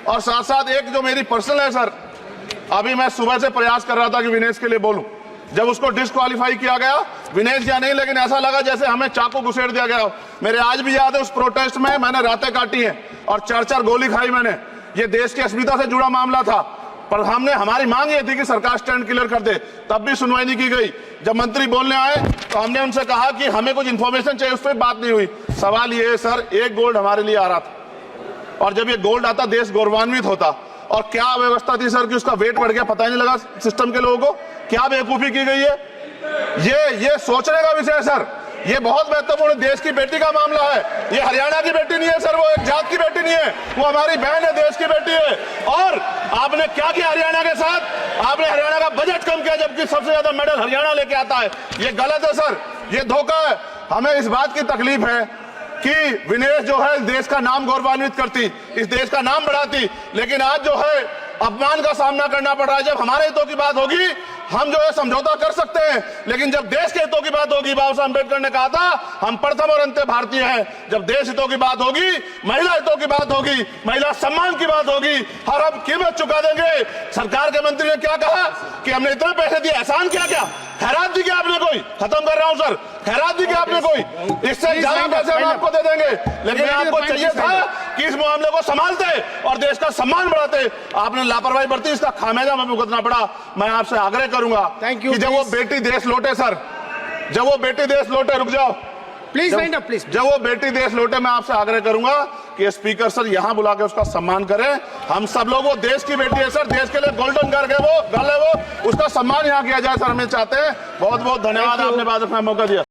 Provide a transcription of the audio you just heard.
और साथ साथ एक जो मेरी पर्सनल है सर, अभी मैं सुबह से प्रयास कर रहा था कि विनेश के लिए बोलूं, जब उसको डिस्क्वालीफाई किया गया, विनेश या नहीं, लेकिन ऐसा लगा जैसे हमें चाकू घुसेड़ दिया गया। मेरे आज भी याद है उस प्रोटेस्ट में मैंने रातें काटी हैं और 4-4 गोली खाई मैंने। ये देश की अस्मिता से जुड़ा मामला था, पर हमारी मांग ये थी कि सरकार स्टैंड क्लियर कर दे, तब भी सुनवाई नहीं की गई। जब मंत्री बोलने आए तो हमने उनसे कहा कि हमें कुछ इंफॉर्मेशन चाहिए, उस पर बात नहीं हुई। सवाल ये है सर, एक गोल्ड हमारे लिए आ रहा था और जब ये गोल्ड आता देश गौरवान्वित होता, और क्या व्यवस्था थी सर कि उसका वेट बढ़ गया, पता ही नहीं लगा सिस्टम के लोगों को। क्या बेवकूफी की गई है, ये सोचने का विषय है सर। ये बहुत महत्वपूर्ण, देश की बेटी का मामला है। ये हरियाणा की बेटी नहीं है सर, वो एक जात की बेटी नहीं है, वो हमारी बहन है, देश की बेटी है। और आपने क्या किया हरियाणा के साथ? आपने हरियाणा का बजट कम किया, जबकि सबसे ज्यादा मेडल हरियाणा लेके आता है। ये गलत है सर, ये धोखा है। हमें इस बात की तकलीफ है कि विनेश जो है देश का नाम गौरवान्वित करती, इस देश का नाम बढ़ाती, लेकिन आज जो है अपमान का सामना करना पड़ रहा है। जब हमारे हितों की बात होगी हम जो है समझौता कर सकते हैं, लेकिन जब देश के हितों की बात होगी, बाबा साहब अम्बेडकर ने कहा था हम प्रथम और अंत्य भारतीय हैं। जब देश हितों की बात होगी, महिला हितों की बात होगी, महिला सम्मान की बात होगी, और हम कीमत चुका देंगे। सरकार के मंत्री ने क्या कहा कि हमने इतने पैसे दिए, एहसान क्या खैरात दी क्या आपने कोई? खत्म कर रहा हूं सर, खैरात दी क्या आपने कोई? इससे ज्यादा पैसे हम आपको दे देंगे, लेकिन आपको चाहिए था कि इस मामले को संभालते और देश का सम्मान बढ़ाते। आपने लापरवाही बरती, इसका खामियाजा हमें भुगतना पड़ा। मैं आपसे आग्रह करूंगा कि जब वो बेटी देश लौटे सर, जब वो बेटी देश लौटे, रुक जाओ प्लीज, प्लीज, जब वो बेटी देश लौटे, मैं आपसे आग्रह करूंगा कि स्पीकर सर यहां बुला के उसका सम्मान करें। हम सब लोग, वो देश की बेटी है सर, देश के लिए गोल्डन गर्ल है वो, उसका सम्मान यहां किया जाए सर, हमें चाहते हैं। बहुत बहुत धन्यवाद, आपने बाद में मौका दिया।